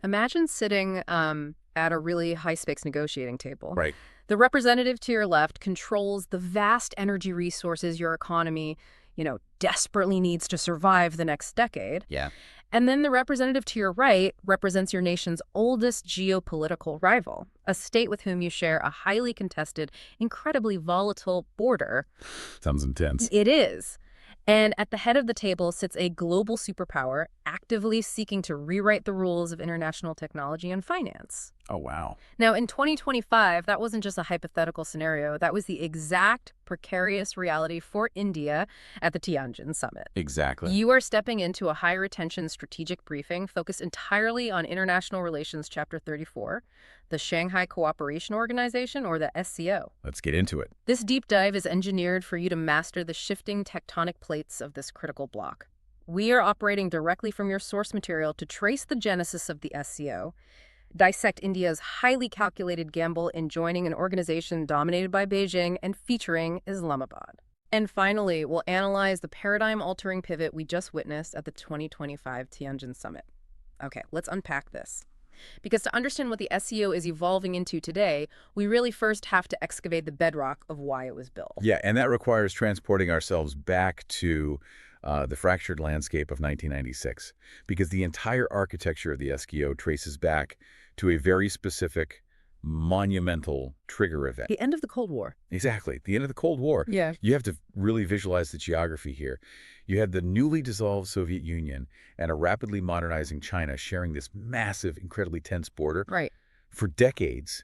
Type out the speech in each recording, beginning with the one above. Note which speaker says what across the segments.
Speaker 1: Imagine sitting at a really high-stakes negotiating table.
Speaker 2: Right.
Speaker 1: The representative to your left controls the vast energy resources your economy, desperately needs to survive the next decade.
Speaker 2: Yeah.
Speaker 1: And then the representative to your right represents your nation's oldest geopolitical rival, a state with whom you share a highly contested, incredibly volatile border.
Speaker 2: Sounds intense.
Speaker 1: It is. And at the head of the table sits a global superpower actively seeking to rewrite the rules of international technology and finance.
Speaker 2: Oh, wow.
Speaker 1: Now, in 2025, that wasn't just a hypothetical scenario. That was the exact precarious reality for India at the Tianjin Summit.
Speaker 2: Exactly.
Speaker 1: You are stepping into a high-retention strategic briefing focused entirely on International Relations Chapter 34, the Shanghai Cooperation Organization, or the SCO.
Speaker 2: Let's get into it.
Speaker 1: This deep dive is engineered for you to master the shifting tectonic plates of this critical block. We are operating directly from your source material to trace the genesis of the SCO, dissect India's highly calculated gamble in joining an organization dominated by Beijing and featuring Islamabad. And finally, we'll analyze the paradigm-altering pivot we just witnessed at the 2025 Tianjin Summit. Okay, let's unpack this. Because to understand what the SCO is evolving into today, we really first have to excavate the bedrock of why it was built.
Speaker 2: Yeah, and that requires transporting ourselves back to the fractured landscape of 1996, because the entire architecture of the SCO traces back to a very specific, monumental trigger event.
Speaker 1: The end of the Cold War.
Speaker 2: Exactly. The end of the Cold War.
Speaker 1: Yeah.
Speaker 2: You have to really visualize the geography here. You had the newly dissolved Soviet Union and a rapidly modernizing China sharing this massive, incredibly tense border.
Speaker 1: Right.
Speaker 2: For decades,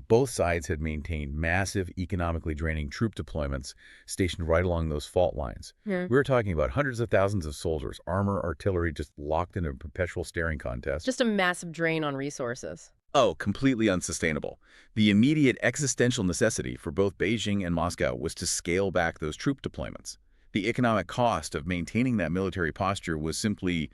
Speaker 2: both sides had maintained massive, economically draining troop deployments stationed right along those fault lines.
Speaker 1: Yeah.
Speaker 2: We were talking about hundreds of thousands of soldiers, armor, artillery, just locked in a perpetual staring contest.
Speaker 1: Just a massive drain on resources.
Speaker 2: Oh, completely unsustainable. The immediate existential necessity for both Beijing and Moscow was to scale back those troop deployments. The economic cost of maintaining that military posture was simply,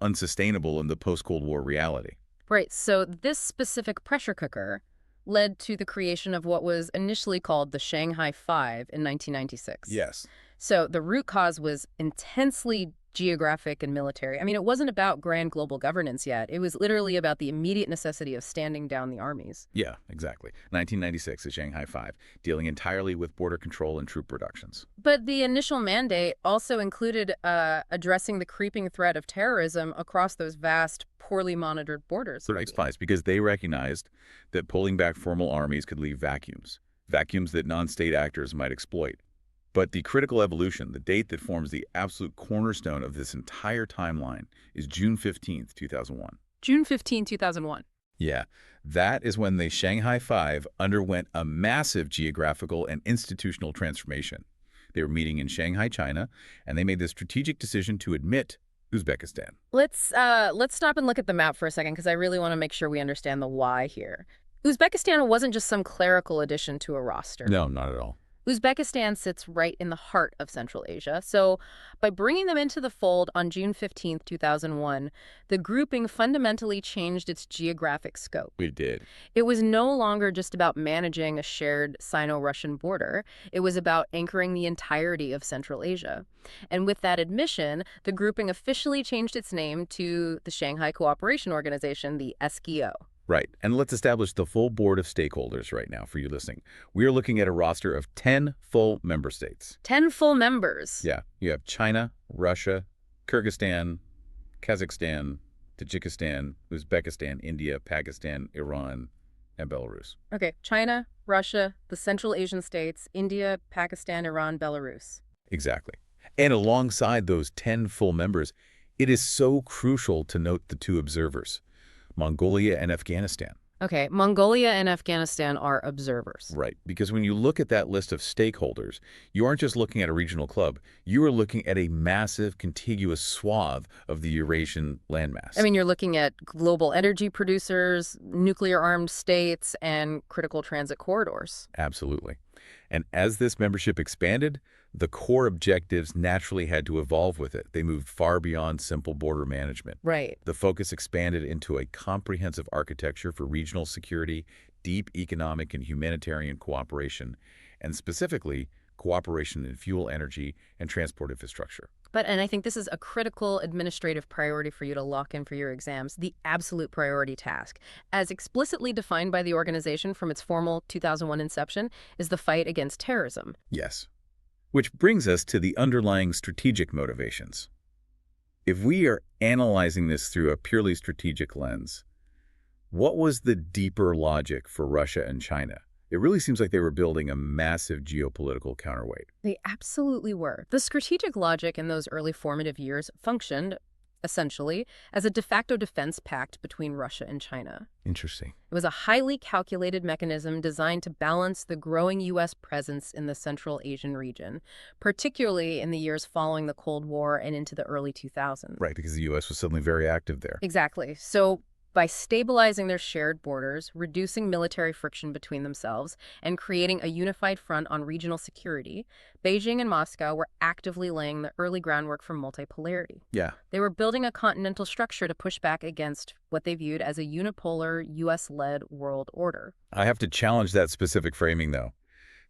Speaker 2: unsustainable in the post-Cold War reality.
Speaker 1: Right, so this specific pressure cooker led to the creation of what was initially called the Shanghai Five in 1996.
Speaker 2: Yes.
Speaker 1: So the root cause was intensely geographic and military. I mean, it wasn't about grand global governance yet. It was literally about the immediate necessity of standing down the armies.
Speaker 2: Yeah, exactly. 1996, the Shanghai Five, dealing entirely with border control and troop reductions.
Speaker 1: But the initial mandate also included addressing the creeping threat of terrorism across those vast, poorly monitored borders.
Speaker 2: Right, spies, because they recognized that pulling back formal armies could leave vacuums that non-state actors might exploit. But the critical evolution, the date that forms the absolute cornerstone of this entire timeline, is June 15th, 2001.
Speaker 1: June 15, 2001.
Speaker 2: Yeah, that is when the Shanghai Five underwent a massive geographical and institutional transformation. They were meeting in Shanghai, China, and they made the strategic decision to admit Uzbekistan.
Speaker 1: Let's stop and look at the map for a second, because I really want to make sure we understand the why here. Uzbekistan wasn't just some clerical addition to a roster.
Speaker 2: No, not at all.
Speaker 1: Uzbekistan sits right in the heart of Central Asia. So by bringing them into the fold on June 15, 2001, the grouping fundamentally changed its geographic scope.
Speaker 2: We did.
Speaker 1: It was no longer just about managing a shared Sino-Russian border. It was about anchoring the entirety of Central Asia. And with that admission, the grouping officially changed its name to the Shanghai Cooperation Organization, the SCO.
Speaker 2: Right. And let's establish the full board of stakeholders right now for you listening. We are looking at a roster of 10 full member states.
Speaker 1: 10 full members.
Speaker 2: Yeah. You have China, Russia, Kyrgyzstan, Kazakhstan, Tajikistan, Uzbekistan, India, Pakistan, Iran, and Belarus.
Speaker 1: Okay. China, Russia, the Central Asian states, India, Pakistan, Iran, Belarus.
Speaker 2: Exactly. And alongside those 10 full members, it is so crucial to note the two observers, Mongolia and Afghanistan.
Speaker 1: Okay, Mongolia and Afghanistan are observers.
Speaker 2: Right, because when you look at that list of stakeholders, you aren't just looking at a regional club. You are looking at a massive, contiguous swath of the Eurasian landmass.
Speaker 1: I mean, you're looking at global energy producers, nuclear-armed states, and critical transit corridors.
Speaker 2: Absolutely. And as this membership expanded, the core objectives naturally had to evolve with it. They moved far beyond simple border management.
Speaker 1: Right.
Speaker 2: The focus expanded into a comprehensive architecture for regional security, deep economic and humanitarian cooperation, and specifically, cooperation in fuel, energy, and transport infrastructure.
Speaker 1: And I think this is a critical administrative priority for you to lock in for your exams, the absolute priority task. As explicitly defined by the organization from its formal 2001 inception, is the fight against terrorism.
Speaker 2: Yes. Which brings us to the underlying strategic motivations. If we are analyzing this through a purely strategic lens, what was the deeper logic for Russia and China? It really seems like they were building a massive geopolitical counterweight.
Speaker 1: They absolutely were. The strategic logic in those early formative years functioned, essentially, as a de facto defense pact between Russia and China.
Speaker 2: Interesting.
Speaker 1: It was a highly calculated mechanism designed to balance the growing U.S. presence in the Central Asian region, particularly in the years following the Cold War and into the early 2000s.
Speaker 2: Right, because the U.S. was suddenly very active there.
Speaker 1: Exactly. So by stabilizing their shared borders, reducing military friction between themselves, and creating a unified front on regional security, Beijing and Moscow were actively laying the early groundwork for multipolarity.
Speaker 2: Yeah.
Speaker 1: They were building a continental structure to push back against what they viewed as a unipolar, U.S.-led world order.
Speaker 2: I have to challenge that specific framing, though,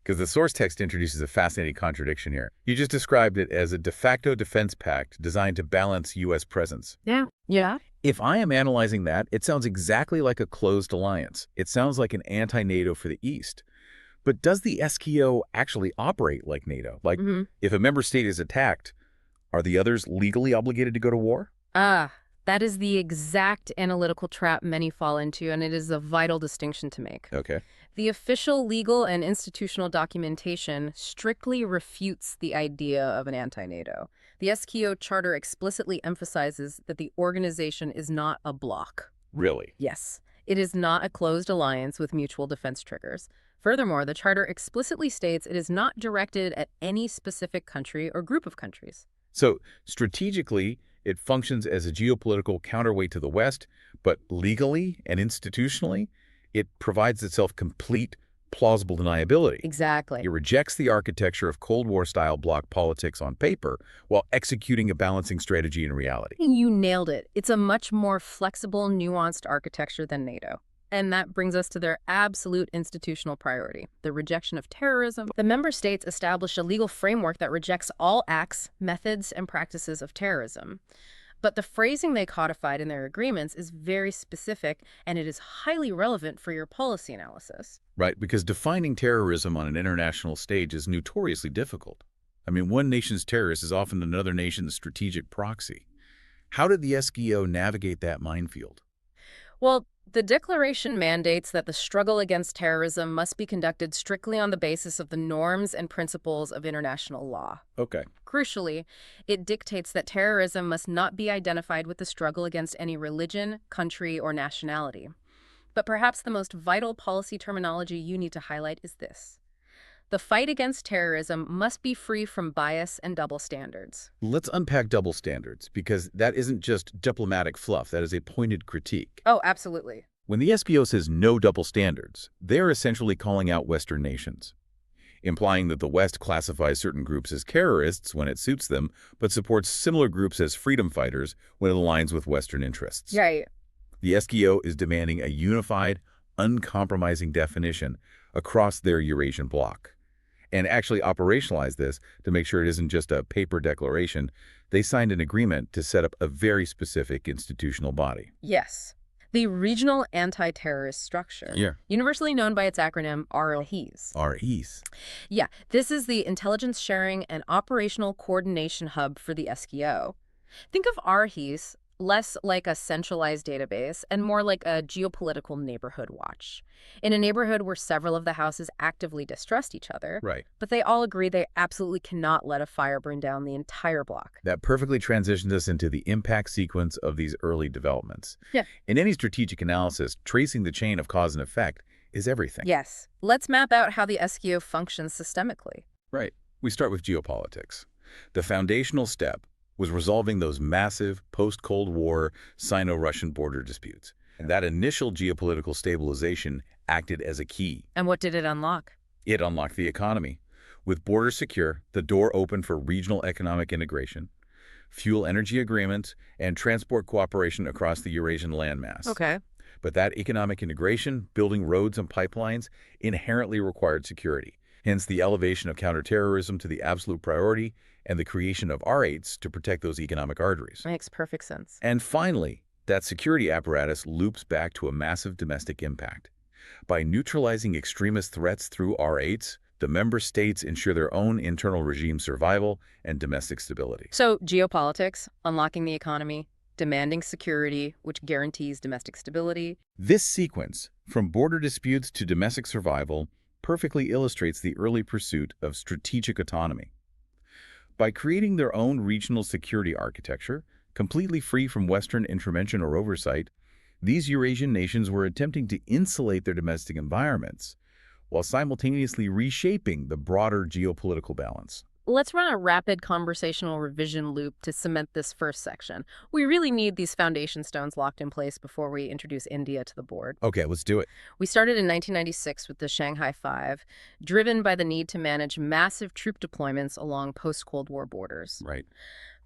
Speaker 2: because the source text introduces a fascinating contradiction here. You just described it as a de facto defense pact designed to balance U.S. presence.
Speaker 1: Yeah.
Speaker 2: If I am analyzing that, it sounds exactly like a closed alliance. It sounds like an anti-NATO for the East. But does the SCO actually operate like NATO? Like, if a member state is attacked, are the others legally obligated to go to war?
Speaker 1: That is the exact analytical trap many fall into, and it is a vital distinction to make.
Speaker 2: Okay.
Speaker 1: The official legal and institutional documentation strictly refutes the idea of an anti-NATO. The SCO Charter explicitly emphasizes that the organization is not a bloc.
Speaker 2: Really?
Speaker 1: Yes, it is not a closed alliance with mutual defense triggers. Furthermore, the Charter explicitly states it is not directed at any specific country or group of countries.
Speaker 2: So, strategically, it functions as a geopolitical counterweight to the West, but legally and institutionally, it provides itself complete, plausible deniability.
Speaker 1: Exactly.
Speaker 2: It rejects the architecture of Cold War-style bloc politics on paper while executing a balancing strategy in reality.
Speaker 1: You nailed it. It's a much more flexible, nuanced architecture than NATO. And that brings us to their absolute institutional priority, the rejection of terrorism. The member states establish a legal framework that rejects all acts, methods, and practices of terrorism. But the phrasing they codified in their agreements is very specific, and it is highly relevant for your policy analysis.
Speaker 2: Right, because defining terrorism on an international stage is notoriously difficult. I mean, one nation's terrorist is often another nation's strategic proxy. How did the SCO navigate that minefield?
Speaker 1: Well, the Declaration mandates that the struggle against terrorism must be conducted strictly on the basis of the norms and principles of international law.
Speaker 2: Okay.
Speaker 1: Crucially, it dictates that terrorism must not be identified with the struggle against any religion, country, or nationality. But perhaps the most vital policy terminology you need to highlight is this. The fight against terrorism must be free from bias and double standards.
Speaker 2: Let's unpack double standards, because that isn't just diplomatic fluff. That is a pointed critique.
Speaker 1: Oh, absolutely.
Speaker 2: When the SCO says no double standards, they're essentially calling out Western nations, implying that the West classifies certain groups as terrorists when it suits them, but supports similar groups as freedom fighters when it aligns with Western interests.
Speaker 1: Right.
Speaker 2: The SCO is demanding a unified, uncompromising definition across their Eurasian bloc. And actually operationalize this to make sure it isn't just a paper declaration. They signed an agreement to set up a very specific institutional body.
Speaker 1: Yes. The Regional Anti-Terrorist Structure, universally known by its acronym REAS.
Speaker 2: REAS.
Speaker 1: Yeah, this is the Intelligence Sharing and Operational Coordination Hub for the SCO. Think of REAS less like a centralized database and more like a geopolitical neighborhood watch. In a neighborhood where several of the houses actively distrust each other,
Speaker 2: Right.
Speaker 1: but they all agree they absolutely cannot let a fire burn down the entire block.
Speaker 2: That perfectly transitions us into the impact sequence of these early developments.
Speaker 1: Yeah.
Speaker 2: In any strategic analysis, tracing the chain of cause and effect is everything.
Speaker 1: Yes. Let's map out how the SCO functions systemically.
Speaker 2: Right. We start with geopolitics. The foundational step was resolving those massive post-Cold War Sino-Russian border disputes. And that initial geopolitical stabilization acted as a key.
Speaker 1: And what did it unlock?
Speaker 2: It unlocked the economy. With borders secure, the door opened for regional economic integration, fuel energy agreements, and transport cooperation across the Eurasian landmass.
Speaker 1: Okay.
Speaker 2: But that economic integration, building roads and pipelines, inherently required security. Hence, the elevation of counterterrorism to the absolute priority and the creation of R8s to protect those economic arteries.
Speaker 1: Makes perfect sense.
Speaker 2: And finally, that security apparatus loops back to a massive domestic impact. By neutralizing extremist threats through R8s, the member states ensure their own internal regime survival and domestic stability.
Speaker 1: So, geopolitics, unlocking the economy, demanding security, which guarantees domestic stability.
Speaker 2: This sequence, from border disputes to domestic survival, perfectly illustrates the early pursuit of strategic autonomy. By creating their own regional security architecture, completely free from Western intervention or oversight, these Eurasian nations were attempting to insulate their domestic environments while simultaneously reshaping the broader geopolitical balance.
Speaker 1: Let's run a rapid conversational revision loop to cement this first section. We really need these foundation stones locked in place before we introduce India to the board.
Speaker 2: Okay, let's do it.
Speaker 1: We started in 1996 with the Shanghai Five, driven by the need to manage massive troop deployments along post-Cold War borders.
Speaker 2: Right.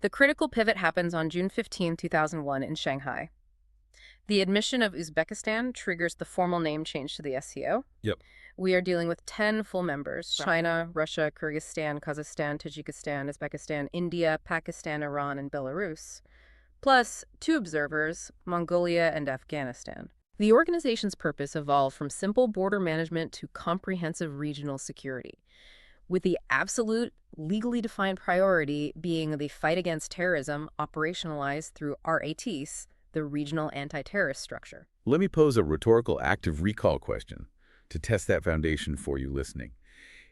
Speaker 1: The critical pivot happens on June 15, 2001 in Shanghai. The admission of Uzbekistan triggers the formal name change to the SCO.
Speaker 2: Yep.
Speaker 1: We are dealing with 10 full members: China, Russia, Kyrgyzstan, Kazakhstan, Tajikistan, Uzbekistan, India, Pakistan, Iran, and Belarus, plus 2 observers, Mongolia and Afghanistan. The organization's purpose evolved from simple border management to comprehensive regional security, with the absolute, legally defined priority being the fight against terrorism operationalized through RATs, the Regional Anti-Terrorist Structure.
Speaker 2: Let me pose a rhetorical active recall question to test that foundation for you listening.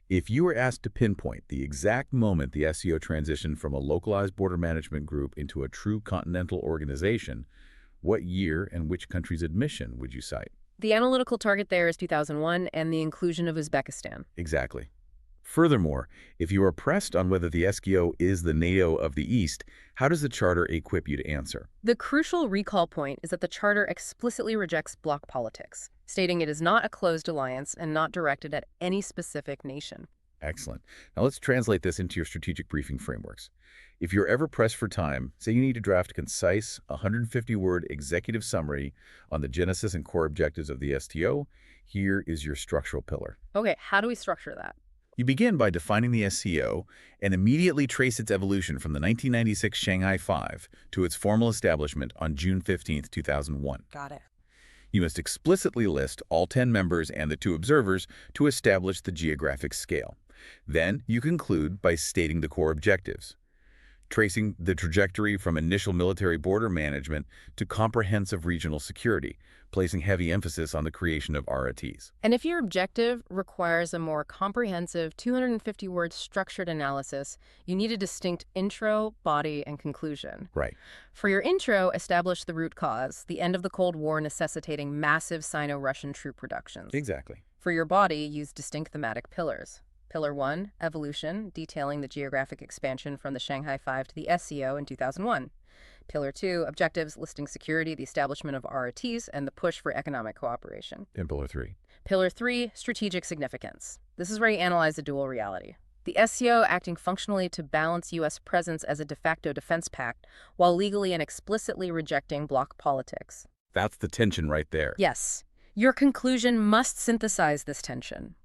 Speaker 2: If you were asked to pinpoint the exact moment the SCO transitioned from a localized border management group into a true continental organization, what year and which country's admission would you cite?
Speaker 1: The analytical target there is 2001 and the inclusion of Uzbekistan.
Speaker 2: Exactly. Furthermore, if you are pressed on whether the SCO is the NATO of the East, how does the Charter equip you to answer?
Speaker 1: The crucial recall point is that the Charter explicitly rejects bloc politics, stating it is not a closed alliance and not directed at any specific nation.
Speaker 2: Excellent. Now let's translate this into your strategic briefing frameworks. If you're ever pressed for time, say you need to draft a concise 150-word executive summary on the genesis and core objectives of the STO, here is your structural pillar.
Speaker 1: Okay, how do we structure that?
Speaker 2: You begin by defining the SCO and immediately trace its evolution from the 1996 Shanghai Five to its formal establishment on June 15, 2001.
Speaker 1: Got it.
Speaker 2: You must explicitly list all 10 members and the 2 observers to establish the geographic scale. Then you conclude by stating the core objectives, tracing the trajectory from initial military border management to comprehensive regional security, placing heavy emphasis on the creation of RATs.
Speaker 1: And if your objective requires a more comprehensive 250-word structured analysis, you need a distinct intro, body, and conclusion.
Speaker 2: Right.
Speaker 1: For your intro, establish the root cause, the end of the Cold War necessitating massive Sino-Russian troop reductions.
Speaker 2: Exactly.
Speaker 1: For your body, use distinct thematic pillars. Pillar 1, Evolution, detailing the geographic expansion from the Shanghai Five to the SCO in 2001. Pillar 2, Objectives, listing security, the establishment of RATs, and the push for economic cooperation.
Speaker 2: And Pillar 3.
Speaker 1: Pillar 3, Strategic Significance. This is where you analyze the dual reality. The SCO acting functionally to balance U.S. presence as a de facto defense pact, while legally and explicitly rejecting bloc politics.
Speaker 2: That's the tension right there.
Speaker 1: Yes. Your conclusion must synthesize this tension.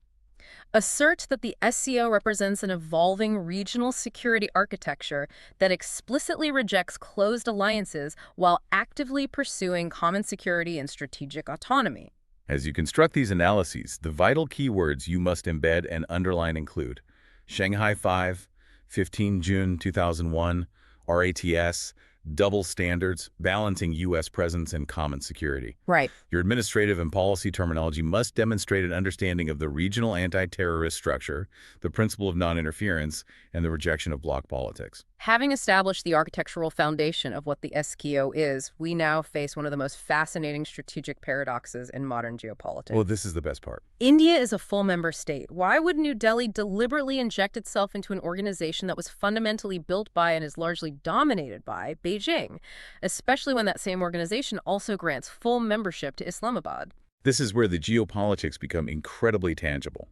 Speaker 1: Assert that the SCO represents an evolving regional security architecture that explicitly rejects closed alliances while actively pursuing common security and strategic autonomy.
Speaker 2: As you construct these analyses, the vital keywords you must embed and underline include Shanghai 5, 15 June 2001, RATS, double standards, balancing U.S. presence and common security.
Speaker 1: Right.
Speaker 2: Your administrative and policy terminology must demonstrate an understanding of the regional anti-terrorist structure, the principle of non-interference, and the rejection of bloc politics.
Speaker 1: Having established the architectural foundation of what the SCO is, we now face one of the most fascinating strategic paradoxes in modern geopolitics.
Speaker 2: Well, this is the best part.
Speaker 1: India is a full member state. Why would New Delhi deliberately inject itself into an organization that was fundamentally built by and is largely dominated by Beijing, especially when that same organization also grants full membership to Islamabad?
Speaker 2: This is where the geopolitics become incredibly tangible.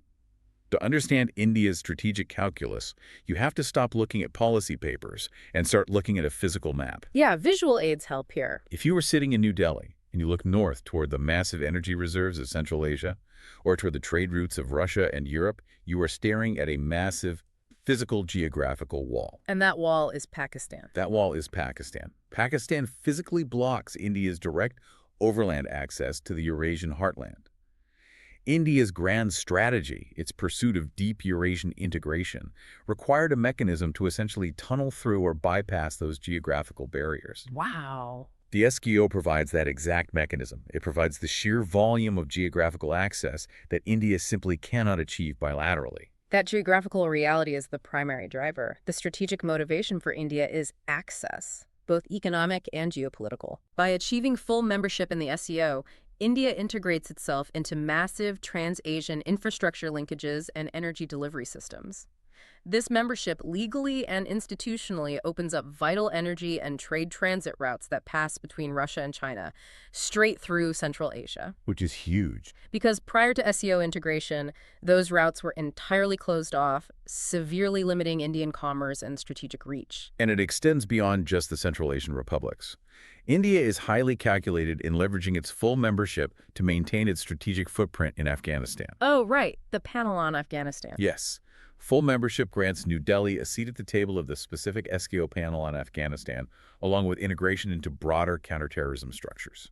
Speaker 2: To understand India's strategic calculus, you have to stop looking at policy papers and start looking at a physical map.
Speaker 1: Yeah, visual aids help here.
Speaker 2: If you were sitting in New Delhi and you look north toward the massive energy reserves of Central Asia or toward the trade routes of Russia and Europe, you are staring at a massive physical geographical wall.
Speaker 1: And that wall is Pakistan.
Speaker 2: That wall is Pakistan. Pakistan physically blocks India's direct overland access to the Eurasian heartland. India's grand strategy, its pursuit of deep Eurasian integration, required a mechanism to essentially tunnel through or bypass those geographical barriers.
Speaker 1: Wow.
Speaker 2: The SCO provides that exact mechanism. It provides the sheer volume of geographical access that India simply cannot achieve bilaterally.
Speaker 1: That geographical reality is the primary driver. The strategic motivation for India is access, both economic and geopolitical. By achieving full membership in the SCO, India integrates itself into massive trans-Asian infrastructure linkages and energy delivery systems. This membership legally and institutionally opens up vital energy and trade transit routes that pass between Russia and China, straight through Central Asia.
Speaker 2: Which is huge.
Speaker 1: Because prior to SCO integration, those routes were entirely closed off, severely limiting Indian commerce and strategic reach.
Speaker 2: And it extends beyond just the Central Asian republics. India is highly calculated in leveraging its full membership to maintain its strategic footprint in Afghanistan.
Speaker 1: Oh, right, the panel on Afghanistan.
Speaker 2: Yes. Full membership grants New Delhi a seat at the table of the specific SCO panel on Afghanistan, along with integration into broader counterterrorism structures.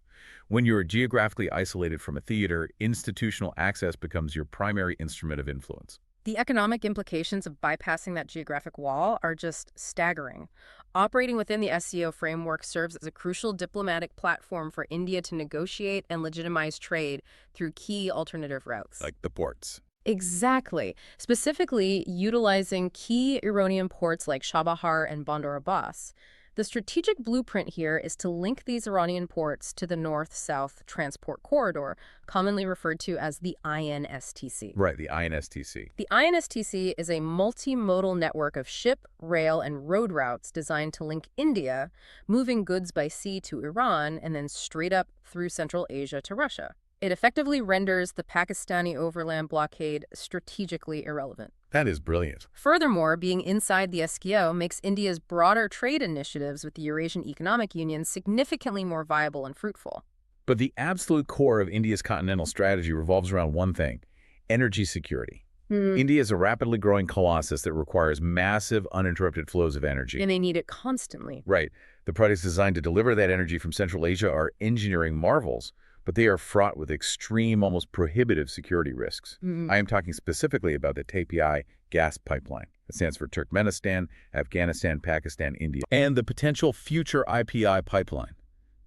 Speaker 2: When you are geographically isolated from a theater, institutional access becomes your primary instrument of influence.
Speaker 1: The economic implications of bypassing that geographic wall are just staggering. Operating within the SCO framework serves as a crucial diplomatic platform for India to negotiate and legitimize trade through key alternative routes.
Speaker 2: Like the ports.
Speaker 1: Exactly. Specifically, utilizing key Iranian ports like Chabahar and Bandar Abbas. The strategic blueprint here is to link these Iranian ports to the north-south transport corridor, commonly referred to as the INSTC.
Speaker 2: Right, the INSTC.
Speaker 1: The INSTC is a multimodal network of ship, rail, and road routes designed to link India, moving goods by sea to Iran, and then straight up through Central Asia to Russia. It effectively renders the Pakistani overland blockade strategically irrelevant.
Speaker 2: That is brilliant.
Speaker 1: Furthermore, being inside the SCO makes India's broader trade initiatives with the Eurasian Economic Union significantly more viable and fruitful.
Speaker 2: But the absolute core of India's continental strategy revolves around one thing: energy security. India is a rapidly growing colossus that requires massive, uninterrupted flows of energy.
Speaker 1: And they need it constantly.
Speaker 2: Right. The products designed to deliver that energy from Central Asia are engineering marvels, but they are fraught with extreme, almost prohibitive security risks. I am talking specifically about the TAPI gas pipeline. That stands for Turkmenistan, Afghanistan, Pakistan, India, and the potential future IPI pipeline.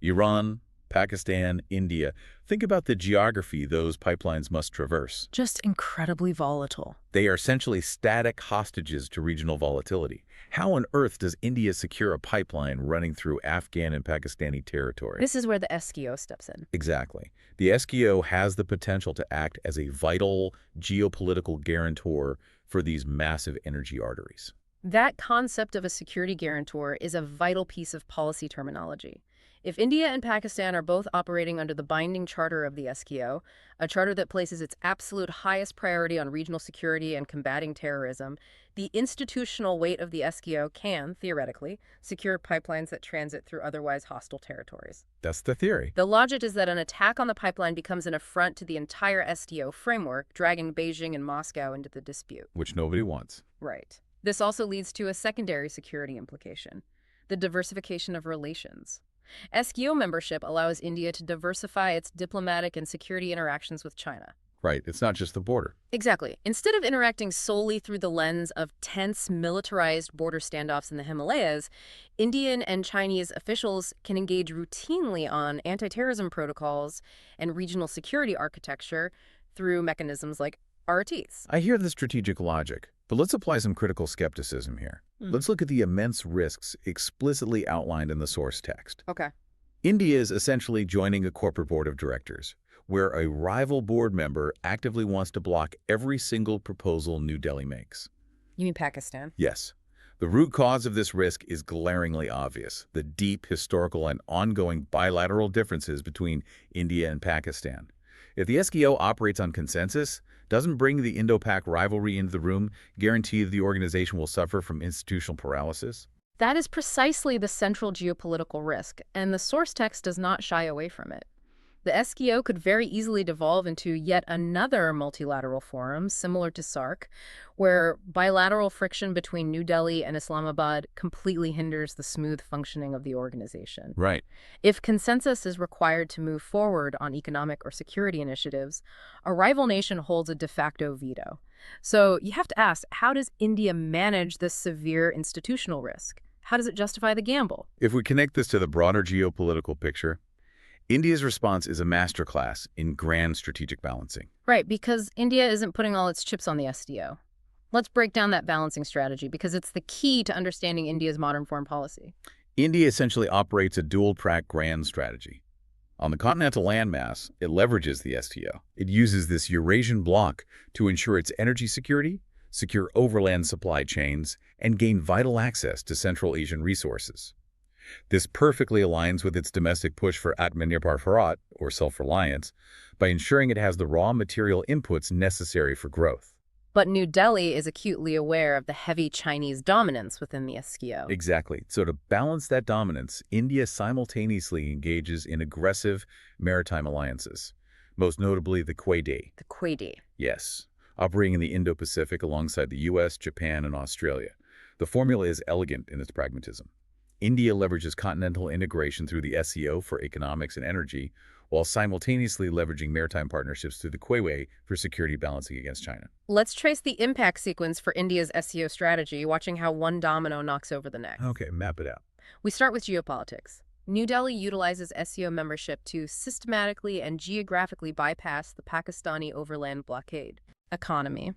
Speaker 2: Iran, Pakistan, India. Think about the geography those pipelines must traverse.
Speaker 1: Just incredibly volatile.
Speaker 2: They are essentially static hostages to regional volatility. How on earth does India secure a pipeline running through Afghan and Pakistani territory?
Speaker 1: This is where the SCO steps in.
Speaker 2: Exactly. The SCO has the potential to act as a vital geopolitical guarantor for these massive energy arteries.
Speaker 1: That concept of a security guarantor is a vital piece of policy terminology. If India and Pakistan are both operating under the binding charter of the SCO, a charter that places its absolute highest priority on regional security and combating terrorism, the institutional weight of the SCO can, theoretically, secure pipelines that transit through otherwise hostile territories.
Speaker 2: That's the theory.
Speaker 1: The logic is that an attack on the pipeline becomes an affront to the entire SCO framework, dragging Beijing and Moscow into the dispute.
Speaker 2: Which nobody wants.
Speaker 1: Right. This also leads to a secondary security implication: the diversification of relations. SCO membership allows India to diversify its diplomatic and security interactions with China.
Speaker 2: Right. It's not just the border.
Speaker 1: Exactly. Instead of interacting solely through the lens of tense, militarized border standoffs in the Himalayas, Indian and Chinese officials can engage routinely on anti-terrorism protocols and regional security architecture through mechanisms like RTs.
Speaker 2: I hear the strategic logic, but let's apply some critical skepticism here. Let's look at the immense risks explicitly outlined in the source text.
Speaker 1: Okay.
Speaker 2: India is essentially joining a corporate board of directors, where a rival board member actively wants to block every single proposal New Delhi makes.
Speaker 1: You mean Pakistan?
Speaker 2: Yes. The root cause of this risk is glaringly obvious: the deep historical and ongoing bilateral differences between India and Pakistan. If the SCO operates on consensus, doesn't bring the Indo-Pak rivalry into the room, guarantee the organization will suffer from institutional paralysis?
Speaker 1: That is precisely the central geopolitical risk, and the source text does not shy away from it. The SCO could very easily devolve into yet another multilateral forum, similar to SARC, where bilateral friction between New Delhi and Islamabad completely hinders the smooth functioning of the organization.
Speaker 2: Right.
Speaker 1: If consensus is required to move forward on economic or security initiatives, a rival nation holds a de facto veto. So you have to ask, how does India manage this severe institutional risk? How does it justify the gamble?
Speaker 2: If we connect this to the broader geopolitical picture, India's response is a masterclass in grand strategic balancing.
Speaker 1: Right, because India isn't putting all its chips on the SDO. Let's break down that balancing strategy because it's the key to understanding India's modern foreign policy.
Speaker 2: India essentially operates a dual-track grand strategy. On the continental landmass, it leverages the STO. It uses this Eurasian bloc to ensure its energy security, secure overland supply chains, and gain vital access to Central Asian resources. This perfectly aligns with its domestic push for Atmanirbhar Bharat, or self-reliance, by ensuring it has the raw material inputs necessary for growth.
Speaker 1: But New Delhi is acutely aware of the heavy Chinese dominance within the SCO.
Speaker 2: Exactly. So to balance that dominance, India simultaneously engages in aggressive maritime alliances, most notably the Quade.
Speaker 1: The Quade.
Speaker 2: Yes, operating in the Indo-Pacific alongside the US, Japan, and Australia. The formula is elegant in its pragmatism. India leverages continental integration through the SCO for economics and energy, while simultaneously leveraging maritime partnerships through the Quade for security balancing against China.
Speaker 1: Let's trace the impact sequence for India's SCO strategy, watching how one domino knocks over the next.
Speaker 2: Okay, map it out.
Speaker 1: We start with geopolitics. New Delhi utilizes SCO membership to systematically and geographically bypass the Pakistani overland blockade. Economy.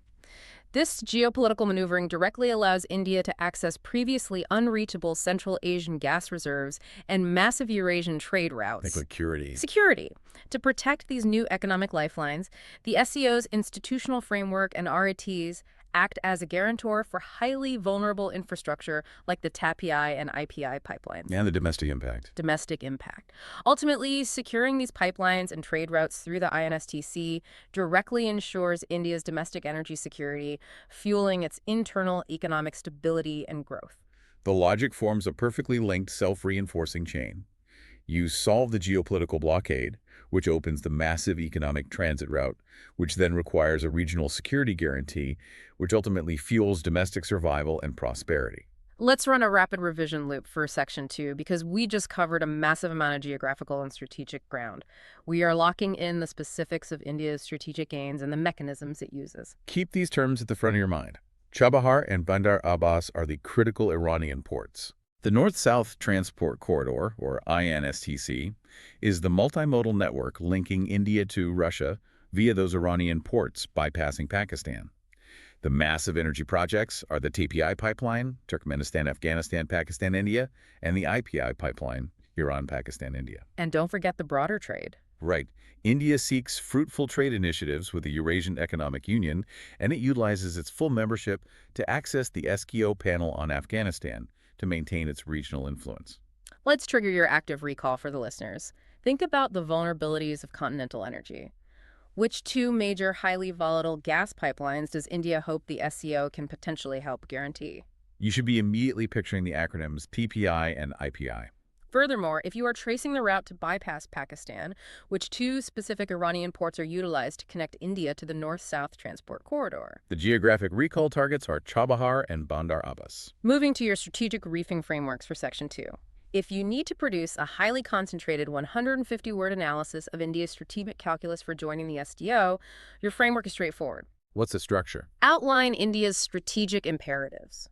Speaker 1: This geopolitical maneuvering directly allows India to access previously unreachable Central Asian gas reserves and massive Eurasian trade routes.
Speaker 2: Like security.
Speaker 1: Security. To protect these new economic lifelines, the SCO's institutional framework and RATs act as a guarantor for highly vulnerable infrastructure like the TAPI and IPI pipelines.
Speaker 2: And the domestic impact.
Speaker 1: Domestic impact. Ultimately, securing these pipelines and trade routes through the INSTC directly ensures India's domestic energy security, fueling its internal economic stability and growth.
Speaker 2: The logic forms a perfectly linked self-reinforcing chain. You solve the geopolitical blockade, which opens the massive economic transit route, which then requires a regional security guarantee, which ultimately fuels domestic survival and prosperity.
Speaker 1: Let's run a rapid revision loop for Section 2 because we just covered a massive amount of geographical and strategic ground. We are locking in the specifics of India's strategic gains and the mechanisms it uses.
Speaker 2: Keep these terms at the front of your mind. Chabahar and Bandar Abbas are the critical Iranian ports. The North-South Transport Corridor, or INSTC, is the multimodal network linking India to Russia via those Iranian ports bypassing Pakistan. The massive energy projects are the TPI pipeline, Turkmenistan, Afghanistan, Pakistan, India, and the IPI pipeline, Iran, Pakistan, India.
Speaker 1: And don't forget the broader trade.
Speaker 2: Right. India seeks fruitful trade initiatives with the Eurasian Economic Union, and it utilizes its full membership to access the SCO panel on Afghanistan to maintain its regional influence.
Speaker 1: Let's trigger your active recall for the listeners. Think about the vulnerabilities of continental energy. Which two major highly volatile gas pipelines does India hope the SCO can potentially help guarantee?
Speaker 2: You should be immediately picturing the acronyms TPI and IPI.
Speaker 1: Furthermore, if you are tracing the route to bypass Pakistan, which two specific Iranian ports are utilized to connect India to the North-South Transport Corridor?
Speaker 2: The geographic recall targets are Chabahar and Bandar Abbas.
Speaker 1: Moving to your strategic reefing frameworks for Section 2. If you need to produce a highly concentrated 150-word analysis of India's strategic calculus for joining the SDO, your framework is straightforward.
Speaker 2: What's the structure?
Speaker 1: Outline India's strategic imperatives.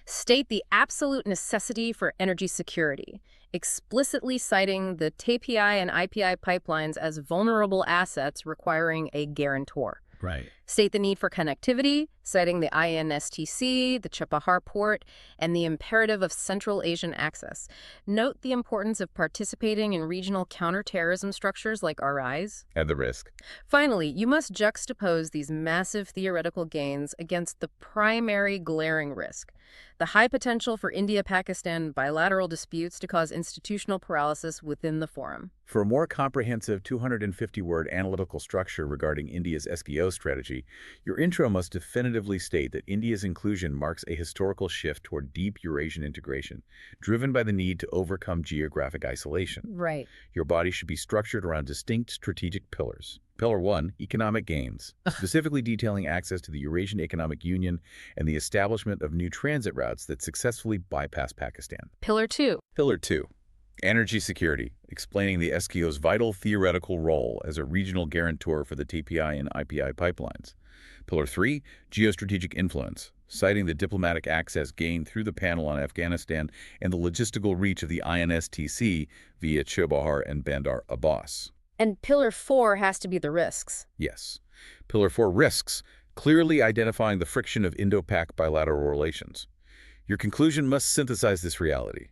Speaker 1: State the absolute necessity for energy security, explicitly citing the TPI and IPI pipelines as vulnerable assets requiring a guarantor.
Speaker 2: Right.
Speaker 1: State the need for connectivity, citing the INSTC, the Chabahar port, and the imperative of Central Asian access. Note the importance of participating in regional counterterrorism structures like RIs.
Speaker 2: At the risk.
Speaker 1: Finally, you must juxtapose these massive theoretical gains against the primary glaring risk, the high potential for India-Pakistan bilateral disputes to cause institutional paralysis within the forum.
Speaker 2: For a more comprehensive 250-word analytical structure regarding India's SCO strategy, multipolarity, your intro must definitively state that India's inclusion marks a historical shift toward deep Eurasian integration, driven by the need to overcome geographic isolation.
Speaker 1: Right.
Speaker 2: Your body should be structured around distinct strategic pillars. Pillar 1, economic gains, specifically detailing access to the Eurasian Economic Union and the establishment of new transit routes that successfully bypass Pakistan.
Speaker 1: Pillar 2.
Speaker 2: Pillar 2, energy security, explaining the SCO's vital theoretical role as a regional guarantor for the TPI and IPI pipelines. Pillar 3, geostrategic influence, citing the diplomatic access gained through the panel on Afghanistan and the logistical reach of the INSTC via Chabahar and Bandar Abbas.
Speaker 1: And Pillar 4 has to be the risks.
Speaker 2: Yes. Pillar 4, risks, clearly identifying the friction of Indo-Pak bilateral relations. Your conclusion must synthesize this reality.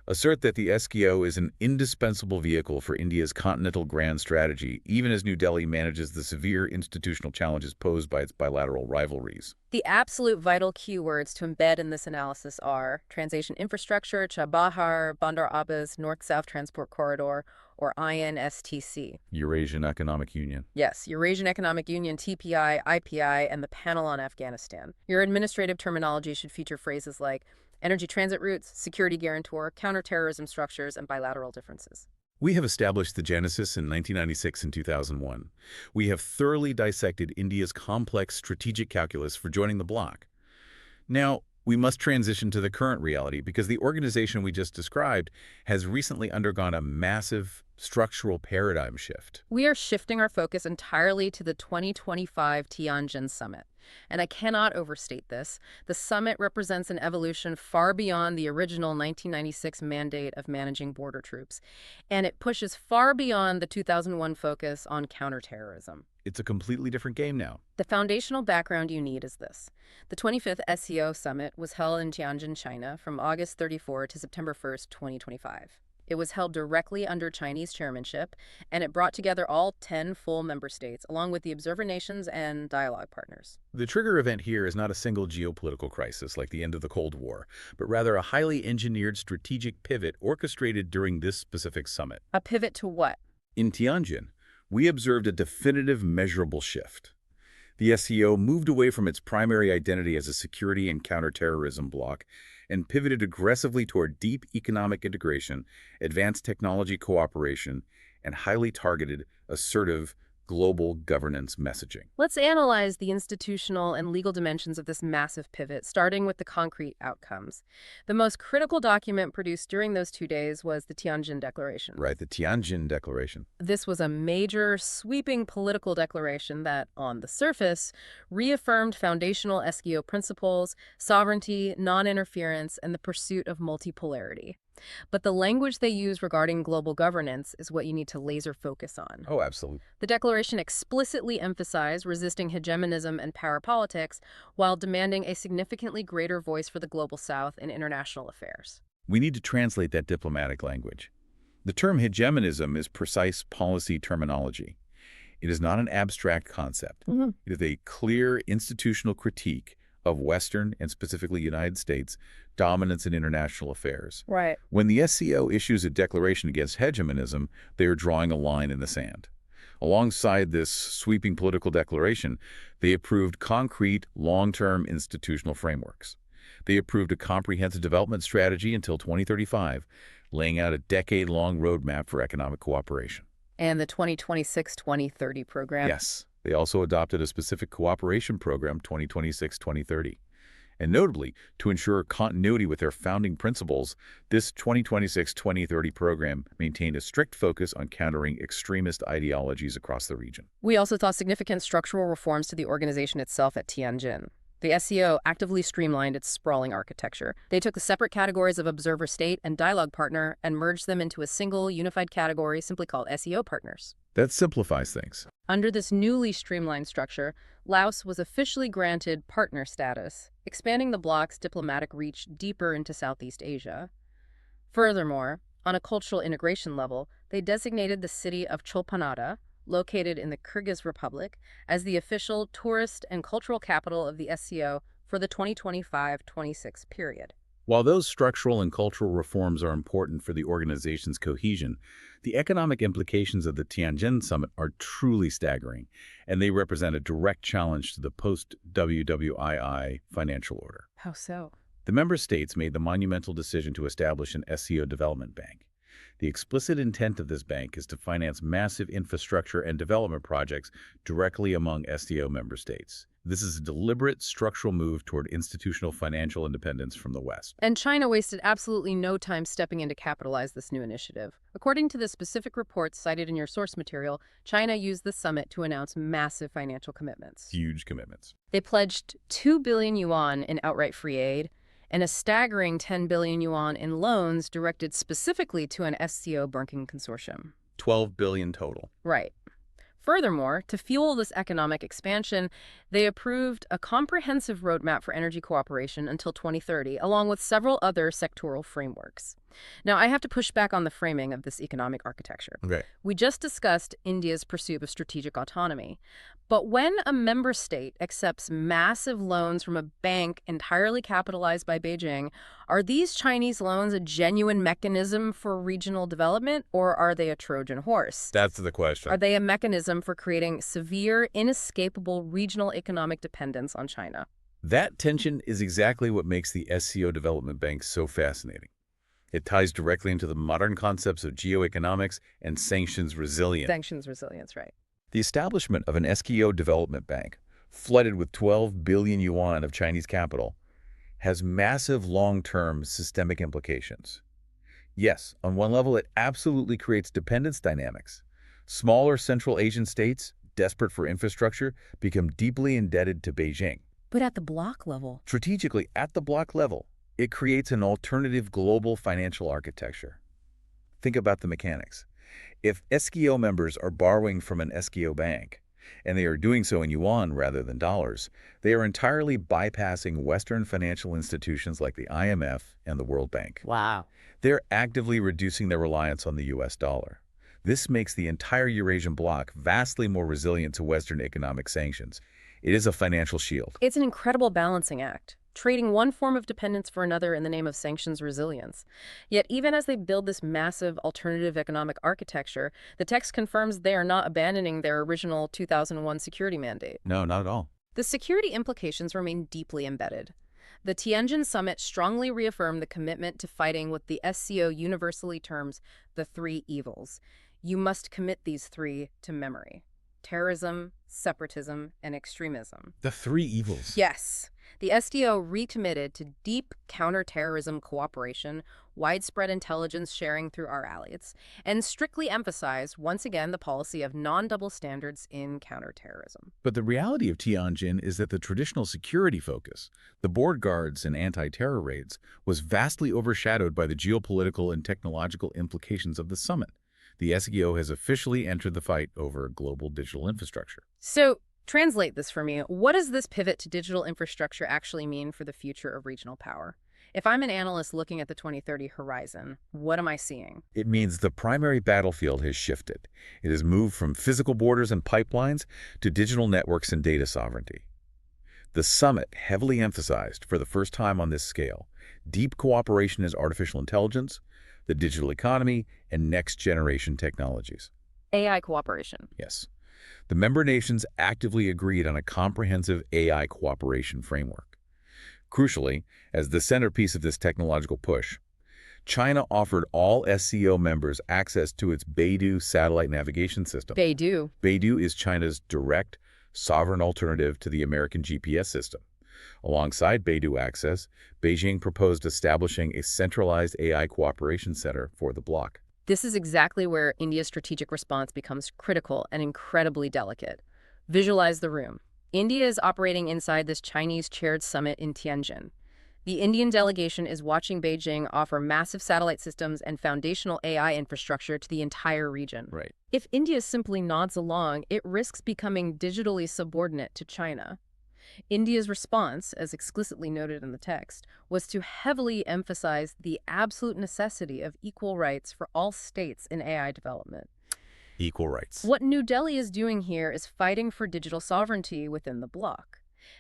Speaker 2: Assert that the SCO is an indispensable vehicle for India's continental grand strategy, even as New Delhi manages the severe institutional challenges posed by its bilateral rivalries.
Speaker 1: The absolute vital keywords to embed in this analysis are Transasian infrastructure, Chabahar, Bandar Abbas, North-South Transport Corridor, or INSTC.
Speaker 2: Eurasian Economic Union.
Speaker 1: Yes, Eurasian Economic Union, TPI, IPI, and the panel on Afghanistan. Your administrative terminology should feature phrases like energy transit routes, security guarantor, counterterrorism structures, and bilateral differences.
Speaker 2: We have established the genesis in 1996 and 2001. We have thoroughly dissected India's complex strategic calculus for joining the bloc. Now, we must transition to the current reality because the organization we just described has recently undergone a massive structural paradigm shift.
Speaker 1: We are shifting our focus entirely to the 2025 Tianjin Summit. And I cannot overstate this. The summit represents an evolution far beyond the original 1996 mandate of managing border troops. And it pushes far beyond the 2001 focus on counterterrorism.
Speaker 2: It's a completely different game now.
Speaker 1: The foundational background you need is this. The 25th SCO Summit was held in Tianjin, China from August 34 to September 1st, 2025. It was held directly under Chinese chairmanship, and it brought together all 10 full member states, along with the observer nations and dialogue partners.
Speaker 2: The trigger event here is not a single geopolitical crisis like the end of the Cold War, but rather a highly engineered strategic pivot orchestrated during this specific summit.
Speaker 1: A pivot to what?
Speaker 2: In Tianjin, we observed a definitive, measurable shift. The SCO moved away from its primary identity as a security and counterterrorism bloc and pivoted aggressively toward deep economic integration, advanced technology cooperation, and highly targeted, assertive, global governance messaging.
Speaker 1: Let's analyze the institutional and legal dimensions of this massive pivot, starting with the concrete outcomes. The most critical document produced during those 2 days was the Tianjin Declaration.
Speaker 2: Right, the Tianjin Declaration.
Speaker 1: This was a major, sweeping political declaration that, on the surface, reaffirmed foundational SCO principles, sovereignty, non-interference, and the pursuit of multipolarity. But the language they use regarding global governance is what you need to laser focus on.
Speaker 2: Oh, absolutely.
Speaker 1: The declaration explicitly emphasized resisting hegemonism and power politics while demanding a significantly greater voice for the global South in international affairs.
Speaker 2: We need to translate that diplomatic language. The term hegemonism is precise policy terminology. It is not an abstract concept. It is a clear institutional critique of Western, and specifically United States, dominance in international affairs.
Speaker 1: Right.
Speaker 2: When the SCO issues a declaration against hegemonism, they are drawing a line in the sand. Alongside this sweeping political declaration, they approved concrete, long-term institutional frameworks. They approved a comprehensive development strategy until 2035, laying out a decade-long roadmap for economic cooperation.
Speaker 1: And the 2026-2030 program.
Speaker 2: Yes. They also adopted a specific cooperation program, 2026-2030. And notably, to ensure continuity with their founding principles, this 2026-2030 program maintained a strict focus on countering extremist ideologies across the region.
Speaker 1: We also saw significant structural reforms to the organization itself at Tianjin. The SCO actively streamlined its sprawling architecture. They took the separate categories of observer state and dialogue partner and merged them into a single, unified category simply called SCO partners.
Speaker 2: That simplifies things.
Speaker 1: Under this newly streamlined structure, Laos was officially granted partner status, expanding the bloc's diplomatic reach deeper into Southeast Asia. Furthermore, on a cultural integration level, they designated the city of Cholpanada, located in the Kyrgyz Republic, as the official tourist and cultural capital of the SCO for the 2025-26 period.
Speaker 2: While those structural and cultural reforms are important for the organization's cohesion, the economic implications of the Tianjin Summit are truly staggering, and they represent a direct challenge to the post-WWII financial order.
Speaker 1: How so?
Speaker 2: The member states made the monumental decision to establish an SCO Development Bank. The explicit intent of this bank is to finance massive infrastructure and development projects directly among SCO member states. This is a deliberate structural move toward institutional financial independence from the West.
Speaker 1: And China wasted absolutely no time stepping in to capitalize this new initiative. According to the specific reports cited in your source material, China used the summit to announce massive financial commitments.
Speaker 2: Huge commitments.
Speaker 1: They pledged 2 billion yuan in outright free aid and a staggering 10 billion yuan in loans directed specifically to an SCO banking consortium.
Speaker 2: 12 billion total.
Speaker 1: Right. Furthermore, to fuel this economic expansion, they approved a comprehensive roadmap for energy cooperation until 2030, along with several other sectoral frameworks. Now, I have to push back on the framing of this economic architecture.
Speaker 2: Okay.
Speaker 1: We just discussed India's pursuit of strategic autonomy. But when a member state accepts massive loans from a bank entirely capitalized by Beijing, are these Chinese loans a genuine mechanism for regional development, or are they a Trojan horse?
Speaker 2: That's the question.
Speaker 1: Are they a mechanism for creating severe, inescapable regional economic dependence on China?
Speaker 2: That tension is exactly what makes the SCO Development Bank so fascinating. It ties directly into the modern concepts of geoeconomics and sanctions resilience.
Speaker 1: Sanctions resilience, right.
Speaker 2: The establishment of an SCO Development Bank, flooded with 12 billion yuan of Chinese capital, has massive long-term systemic implications. Yes, on one level, it absolutely creates dependence dynamics. Smaller Central Asian states, desperate for infrastructure, become deeply indebted to Beijing.
Speaker 1: But at the bloc level?
Speaker 2: Strategically, at the bloc level, it creates an alternative global financial architecture. Think about the mechanics. If SCO members are borrowing from an SCO bank, and they are doing so in yuan rather than dollars, they are entirely bypassing Western financial institutions like the IMF and the World Bank.
Speaker 1: Wow.
Speaker 2: They're actively reducing their reliance on the US dollar. This makes the entire Eurasian bloc vastly more resilient to Western economic sanctions. It is a financial shield.
Speaker 1: It's an incredible balancing act, trading one form of dependence for another in the name of sanctions resilience. Yet even as they build this massive alternative economic architecture, the text confirms they are not abandoning their original 2001 security mandate.
Speaker 2: No, not at all.
Speaker 1: The security implications remain deeply embedded. The Tianjin Summit strongly reaffirmed the commitment to fighting what the SCO universally terms the three evils. You must commit these three to memory: terrorism, separatism, and extremism.
Speaker 2: The three evils.
Speaker 1: Yes. The SDO recommitted to deep counterterrorism cooperation, widespread intelligence sharing through our allies, and strictly emphasized, once again, the policy of non-double standards in counterterrorism.
Speaker 2: But the reality of Tianjin is that the traditional security focus, the board guards and anti-terror raids, was vastly overshadowed by the geopolitical and technological implications of the summit. The SCO has officially entered the fight over global digital infrastructure.
Speaker 1: So, translate this for me. What does this pivot to digital infrastructure actually mean for the future of regional power? If I'm an analyst looking at the 2030 horizon, what am I seeing?
Speaker 2: It means the primary battlefield has shifted. It has moved from physical borders and pipelines to digital networks and data sovereignty. The summit heavily emphasized, for the first time on this scale, deep cooperation as artificial intelligence, the digital economy, and next-generation technologies.
Speaker 1: AI cooperation.
Speaker 2: Yes. The member nations actively agreed on a comprehensive AI cooperation framework. Crucially, as the centerpiece of this technological push, China offered all SCO members access to its Beidou satellite navigation system.
Speaker 1: Beidou.
Speaker 2: Beidou is China's direct, sovereign alternative to the American GPS system. Alongside Beidou access, Beijing proposed establishing a centralized AI cooperation center for the bloc.
Speaker 1: This is exactly where India's strategic response becomes critical and incredibly delicate. Visualize the room. India is operating inside this Chinese-chaired summit in Tianjin. The Indian delegation is watching Beijing offer massive satellite systems and foundational AI infrastructure to the entire region.
Speaker 2: Right.
Speaker 1: If India simply nods along, it risks becoming digitally subordinate to China. India's response, as explicitly noted in the text, was to heavily emphasize the absolute necessity of equal rights for all states in AI development.
Speaker 2: Equal rights.
Speaker 1: What New Delhi is doing here is fighting for digital sovereignty within the bloc.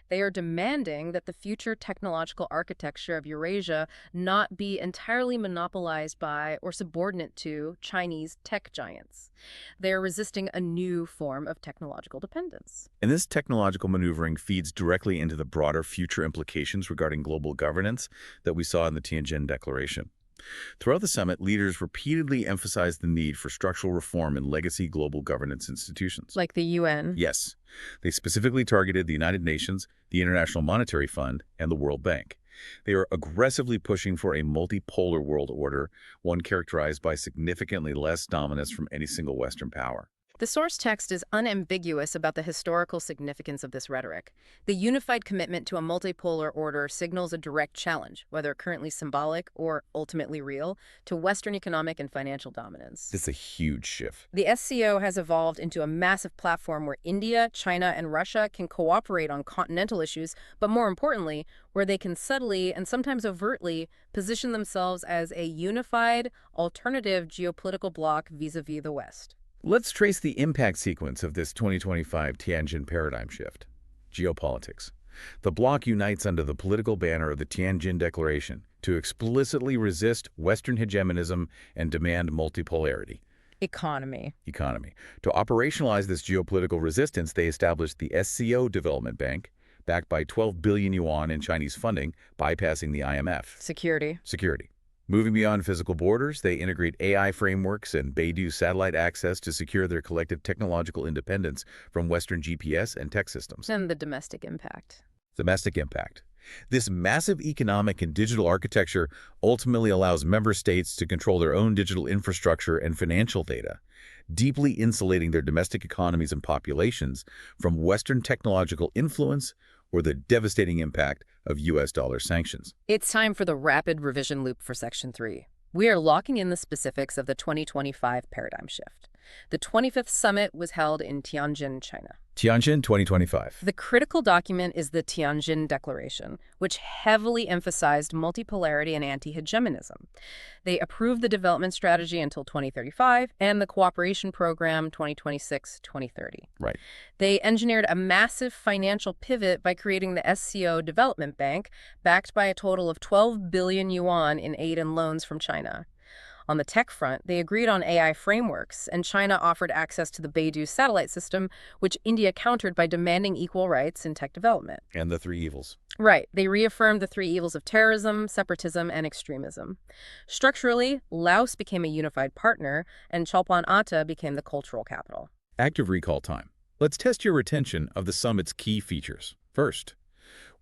Speaker 1: They are demanding that the future technological architecture of Eurasia not be entirely monopolized by or subordinate to Chinese tech giants. They are resisting a new form of technological dependence.
Speaker 2: And this technological maneuvering feeds directly into the broader future implications regarding global governance that we saw in the Tianjin Declaration. Throughout the summit, leaders repeatedly emphasized the need for structural reform in legacy global governance institutions.
Speaker 1: Like the UN.
Speaker 2: Yes, they specifically targeted the United Nations, the International Monetary Fund, and the World Bank. They are aggressively pushing for a multipolar world order, one characterized by significantly less dominance from any single Western power.
Speaker 1: The source text is unambiguous about the historical significance of this rhetoric. The unified commitment to a multipolar order signals a direct challenge, whether currently symbolic or ultimately real, to Western economic and financial dominance.
Speaker 2: This is a huge shift.
Speaker 1: The SCO has evolved into a massive platform where India, China, and Russia can cooperate on continental issues, but more importantly, where they can subtly and sometimes overtly position themselves as a unified, alternative geopolitical bloc vis-a-vis the West.
Speaker 2: Let's trace the impact sequence of this 2025 Tianjin paradigm shift. Geopolitics. The bloc unites under the political banner of the Tianjin Declaration to explicitly resist Western hegemonism and demand multipolarity.
Speaker 1: Economy.
Speaker 2: To operationalize this geopolitical resistance, they established the SCO Development Bank, backed by 12 billion yuan in Chinese funding, bypassing the IMF.
Speaker 1: Security.
Speaker 2: Moving beyond physical borders, they integrate AI frameworks and Beidou satellite access to secure their collective technological independence from Western GPS and tech systems.
Speaker 1: And the domestic impact.
Speaker 2: This massive economic and digital architecture ultimately allows member states to control their own digital infrastructure and financial data, deeply insulating their domestic economies and populations from Western technological influence or the devastating impact of U.S. dollar sanctions.
Speaker 1: It's time for the rapid revision loop for Section 3. We are locking in the specifics of the 2025 paradigm shift. The 25th summit was held in Tianjin, China.
Speaker 2: Tianjin 2025.
Speaker 1: The critical document is the Tianjin Declaration, which heavily emphasized multipolarity and anti-hegemonism. They approved the development strategy until 2035 and the cooperation program 2026-2030.
Speaker 2: Right.
Speaker 1: They engineered a massive financial pivot by creating the SCO Development Bank, backed by a total of 12 billion yuan in aid and loans from China. On the tech front, they agreed on AI frameworks, and China offered access to the Beidou satellite system, which India countered by demanding equal rights in tech development.
Speaker 2: And the three evils.
Speaker 1: Right. They reaffirmed the three evils of terrorism, separatism, and extremism. Structurally, Laos became a unified partner, and Chalpan-Ata became the cultural capital.
Speaker 2: Active recall time. Let's test your retention of the summit's key features. First,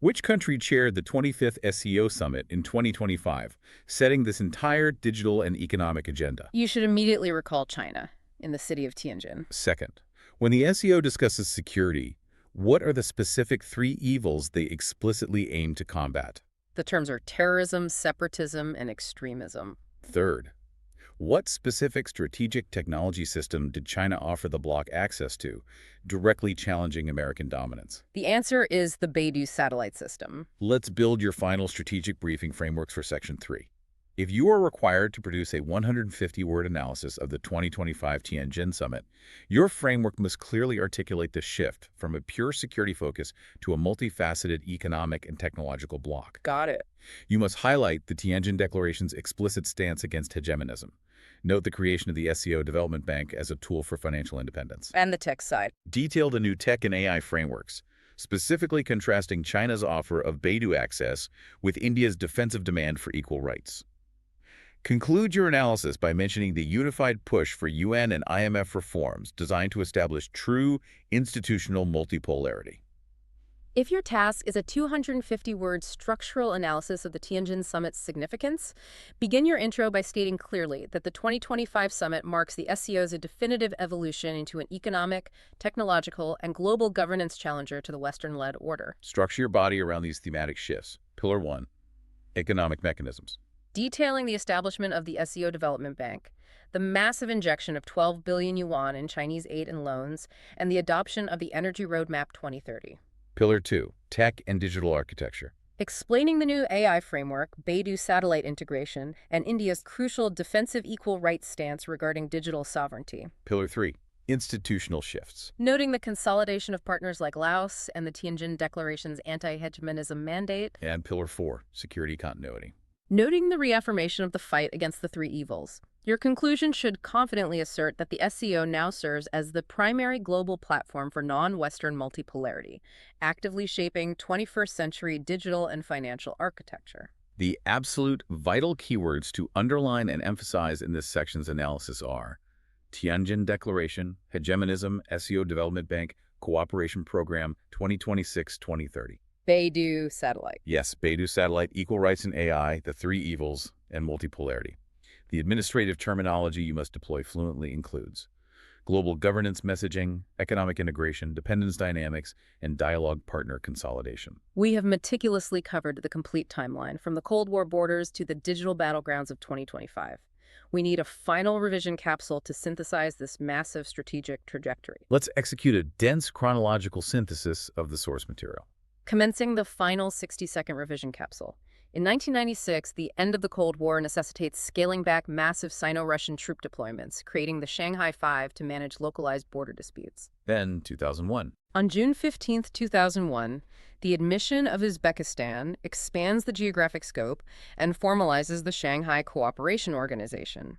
Speaker 2: which country chaired the 25th SCO Summit in 2025, setting this entire digital and economic agenda?
Speaker 1: You should immediately recall China, in the city of Tianjin.
Speaker 2: Second, when the SCO discusses security, what are the specific three evils they explicitly aim to combat?
Speaker 1: The terms are terrorism, separatism, and extremism.
Speaker 2: Third, what specific strategic technology system did China offer the bloc access to, directly challenging American dominance?
Speaker 1: The answer is the Beidou satellite system.
Speaker 2: Let's build your final strategic briefing frameworks for Section 3. If you are required to produce a 150-word analysis of the 2025 Tianjin Summit, your framework must clearly articulate the shift from a pure security focus to a multifaceted economic and technological bloc.
Speaker 1: Got it.
Speaker 2: You must highlight the Tianjin Declaration's explicit stance against hegemonism. Note the creation of the SCO Development Bank as a tool for financial independence.
Speaker 1: And the tech side.
Speaker 2: Detail the new tech and AI frameworks, specifically contrasting China's offer of Beidou access with India's defensive demand for equal rights. Conclude your analysis by mentioning the unified push for UN and IMF reforms designed to establish true institutional multipolarity.
Speaker 1: If your task is a 250-word structural analysis of the Tianjin Summit's significance, begin your intro by stating clearly that the 2025 summit marks the SCO's definitive evolution into an economic, technological, and global governance challenger to the Western-led order.
Speaker 2: Structure your body around these thematic shifts. Pillar 1, economic mechanisms.
Speaker 1: Detailing the establishment of the SCO Development Bank, the massive injection of 12 billion yuan in Chinese aid and loans, and the adoption of the Energy Roadmap 2030.
Speaker 2: Pillar 2, tech and digital architecture.
Speaker 1: Explaining the new AI framework, Beidou satellite integration, and India's crucial defensive equal rights stance regarding digital sovereignty.
Speaker 2: Pillar 3, Institutional shifts.
Speaker 1: Noting the consolidation of partners like Laos and the Tianjin Declaration's anti-hegemonism mandate.
Speaker 2: And Pillar 4, security continuity.
Speaker 1: Noting the reaffirmation of the fight against the three evils. Your conclusion should confidently assert that the SCO now serves as the primary global platform for non-Western multipolarity, actively shaping 21st century digital and financial architecture.
Speaker 2: The absolute vital keywords to underline and emphasize in this section's analysis are Tianjin Declaration, Hegemonism, SCO Development Bank, Cooperation Program 2026-2030.
Speaker 1: Beidou satellite.
Speaker 2: Yes, Beidou satellite, equal rights in AI, the three evils, and multipolarity. The administrative terminology you must deploy fluently includes global governance messaging, economic integration, dependence dynamics, and dialogue partner consolidation.
Speaker 1: We have meticulously covered the complete timeline, from the Cold War borders to the digital battlegrounds of 2025. We need a final revision capsule to synthesize this massive strategic trajectory.
Speaker 2: Let's execute a dense chronological synthesis of the source material.
Speaker 1: Commencing the final 60-second revision capsule. In 1996, the end of the Cold War necessitates scaling back massive Sino-Russian troop deployments, creating the Shanghai Five to manage localized border disputes.
Speaker 2: Then 2001.
Speaker 1: On June 15, 2001, the admission of Uzbekistan expands the geographic scope and formalizes the Shanghai Cooperation Organization,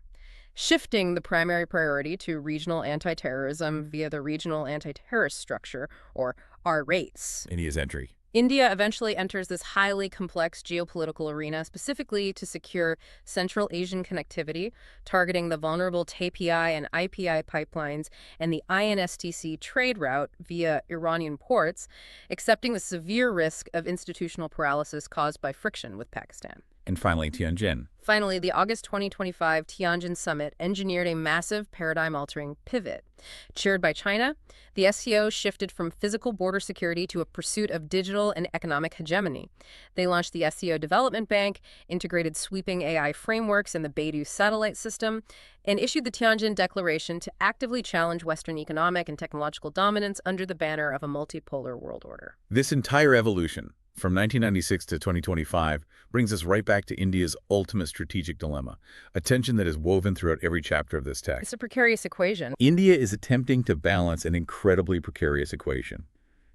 Speaker 1: shifting the primary priority to regional anti-terrorism via the Regional Anti-Terrorist Structure, or RATES.
Speaker 2: India's entry.
Speaker 1: India eventually enters this highly complex geopolitical arena specifically to secure Central Asian connectivity, targeting the vulnerable TPI and IPI pipelines and the INSTC trade route via Iranian ports, accepting the severe risk of institutional paralysis caused by friction with Pakistan.
Speaker 2: And finally, Tianjin.
Speaker 1: Finally, the August 2025 Tianjin Summit engineered a massive paradigm-altering pivot. Chaired by China, the SCO shifted from physical border security to a pursuit of digital and economic hegemony. They launched the SCO Development Bank, integrated sweeping AI frameworks in the Beidou satellite system, and issued the Tianjin Declaration to actively challenge Western economic and technological dominance under the banner of a multipolar world order.
Speaker 2: This entire evolution, from 1996 to 2025, brings us right back to India's ultimate strategic dilemma, a tension that is woven throughout every chapter of this text.
Speaker 1: It's a precarious equation.
Speaker 2: India is attempting to balance an incredibly precarious equation.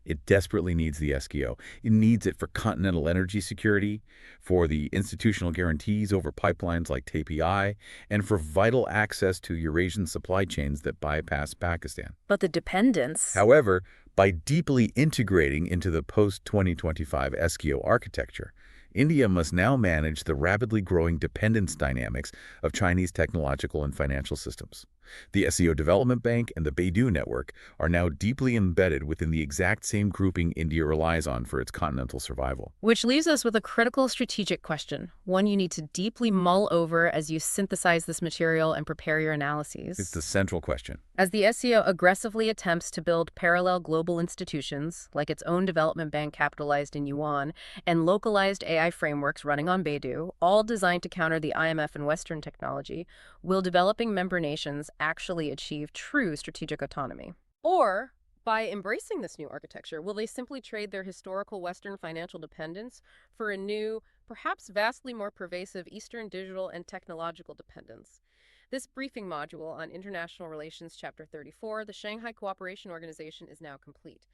Speaker 2: It desperately needs the SCO. It needs it for continental energy security, for the institutional guarantees over pipelines like TPI, and for vital access to Eurasian supply chains that bypass Pakistan.
Speaker 1: But the dependence...
Speaker 2: However, by deeply integrating into the post-2025 SCO architecture, India must now manage the rapidly growing dependence dynamics of Chinese technological and financial systems. The SCO Development Bank and the Beidou network are now deeply embedded within the exact same grouping India relies on for its continental survival.
Speaker 1: Which leaves us with a critical strategic question, one you need to deeply mull over as you synthesize this material and prepare your analyses.
Speaker 2: It's the central question.
Speaker 1: As the SCO aggressively attempts to build parallel global institutions, like its own development bank capitalized in yuan, and localized AI frameworks running on Beidou, all designed to counter the IMF and Western technology, will developing member nations actually achieve true strategic autonomy? Or, by embracing this new architecture, will they simply trade their historical Western financial dependence for a new, perhaps vastly more pervasive Eastern digital and technological dependence? This briefing module on International Relations, Chapter 34, the Shanghai Cooperation Organization, is now complete.